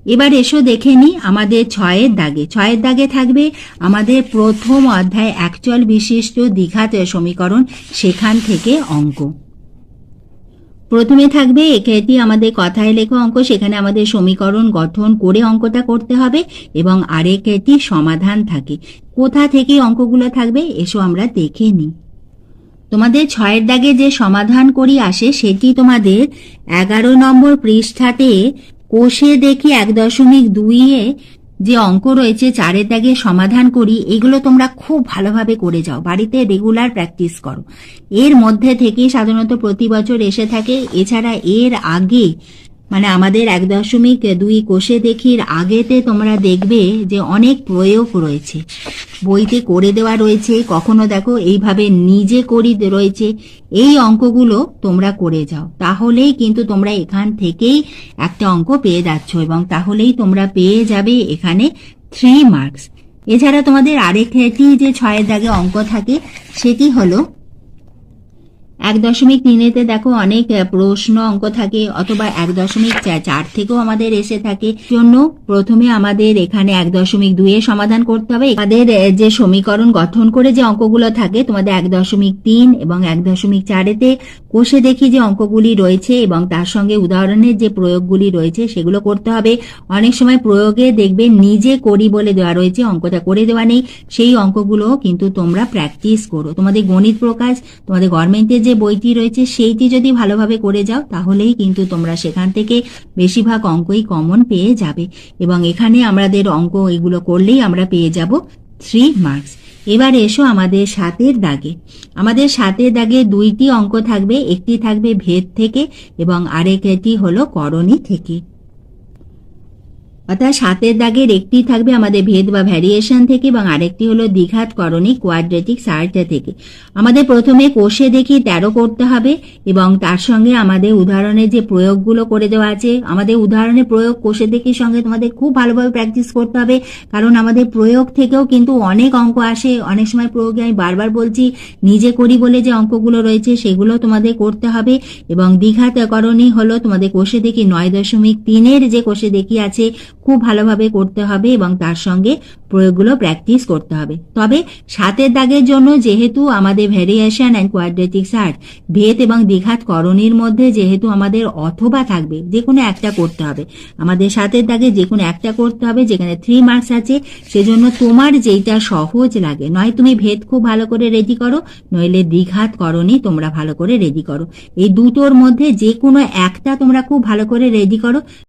এবার এসো দেখে নি আমাদের 6-এর দাগে। 6-এর দাগে থাকবে আমাদের প্রথম অধ্যায় একচল বিশিষ্ট দ্বিঘাত সমীকরণ, সেখান থেকে অঙ্ক। প্রথমে থাকবে এটি আমাদের কথায় লেখা অঙ্ক, সেখানে আমাদের সমীকরণ গঠন করে অঙ্কটা করতে হবে এবং আরেকটি সমাধান থাকে। কোথা থেকে অঙ্কগুলো থাকবে এসো আমরা দেখে নিই। তোমাদের 6-এর দাগে যে সমাধান করি আসে সেটি তোমাদের 11 নম্বর পৃষ্ঠাতে কোষে দেখি 1.2-এ যে অঙ্ক রয়েছে 4-এর দাগে সমাধান করি, এগুলো তোমরা খুব ভালোভাবে করে যাও, বাড়িতে রেগুলার প্র্যাকটিস করো। এর মধ্যে থেকে সাধারণত প্রতি বছর এসে থাকে। এছাড়া এর আগে মানে আমাদের 1.2 কোষে দেখির আগেতে তোমরা দেখবে যে অনেক প্রয়োগ রয়েছে, বইতে করে দেওয়া রয়েছে, কখনো দেখো এইভাবে নিজে করি রয়েছে। এই অঙ্কগুলো তোমরা করে যাও, তাহলেই কিন্তু তোমরা এখান থেকেই একটা অঙ্ক পেয়ে যাচ্ছ এবং তাহলেই তোমরা পেয়ে যাবে এখানে 3 মার্কস। এছাড়া তোমাদের আরেকটি যে 6-এর দাগে অঙ্ক থাকে সেটি হলো 1.3-তে দেখো অনেক প্রশ্ন অঙ্ক থাকে, অথবা 1.4 থেকেও আমাদের এসে থাকে। জন্য প্রথমে আমাদের এখানে 1.2-এ সমাধান করতে হবে। আমাদের যে সমীকরণ গঠন করে যে অঙ্কগুলো থাকে তোমাদের 1.3 এবং 1.4-এতে কোষে দেখি যে অঙ্কগুলি রয়েছে এবং তার সঙ্গে উদাহরণের যে প্রয়োগগুলি রয়েছে সেগুলো করতে হবে। অনেক সময় প্রয়োগে দেখবে নিজে করি বলে দেওয়া রয়েছে, অঙ্কটা করে দেওয়া নেই, সেই অঙ্কগুলো কিন্তু তোমরা প্র্যাকটিস করো। তোমাদের গণিত প্রকাশ, তোমাদের গভর্নমেন্টের যে বইটি রয়েছে সেইটি যদি ভালোভাবে করে যাও তাহলেই কিন্তু তোমরা সেখান থেকে বেশিরভাগ অঙ্কই কমন পেয়ে যাবে এবং এখানে আমাদের অঙ্ক এগুলো করলেই আমরা পেয়ে যাব 3 মার্কস। এবার এসো আমাদের 7-এর দাগে। আমাদের 7-এর দাগে 2টি অঙ্ক থাকবে, একটি থাকবে ভেদ থেকে এবং আরেকটি হলো করণী থেকে। অর্থাৎ 7-এর দাগের একটি থাকবে আমাদের ভেদ বা ভ্যারিয়েশন থেকে এবং আরেকটি হলো দ্বিঘাত করণী কোয়াড্রেটিক সার্চ থেকে। আমাদের প্রথমে কোষে দেখি 13 করতে হবে এবং তার সঙ্গে আমাদের উদাহরণের যে প্রয়োগগুলো করে দেওয়া আছে, আমাদের উদাহরণের প্রয়োগ কোষে দেখির সঙ্গে তোমাদের খুব ভালোভাবে প্র্যাকটিস করতে হবে, কারণ আমাদের প্রয়োগ থেকেও কিন্তু অনেক অঙ্ক আসে। অনেক সময় প্রয়োগে আমি বারবার বলছি নিজে করি বলে যে অঙ্কগুলো রয়েছে সেগুলো তোমাদের করতে হবে এবং দ্বিঘাত করণী হলো তোমাদের কোষে দেখি 9.3-এর যে কোষে দেখি আছে খুব ভালোভাবে করতে হবে এবং তার সঙ্গে প্রয়োগগুলো প্র্যাকটিস করতে হবে। তবে 7-এর দাগের জন্য যেহেতু আমাদের ভেরিয়েশন অ্যান্ড কোয়াড্রেটিক সার্চ, ভেদ এবং দ্বিঘাত করণীর মধ্যে যেহেতু আমাদের অথবা থাকবে, যে কোনো একটা করতে হবে, আমাদের 7-এর দাগে যে কোনো একটা করতে হবে, যেখানে 3 মার্কস আছে। সেজন্য তোমার যেটা সহজ লাগে, নয় তুমি ভেদ খুব ভালো করে রেডি করো, নইলে দ্বিঘাত করণী তোমরা ভালো করে রেডি করো। এই দুটোর মধ্যে যে কোনো একটা তোমরা খুব ভালো করে রেডি করো।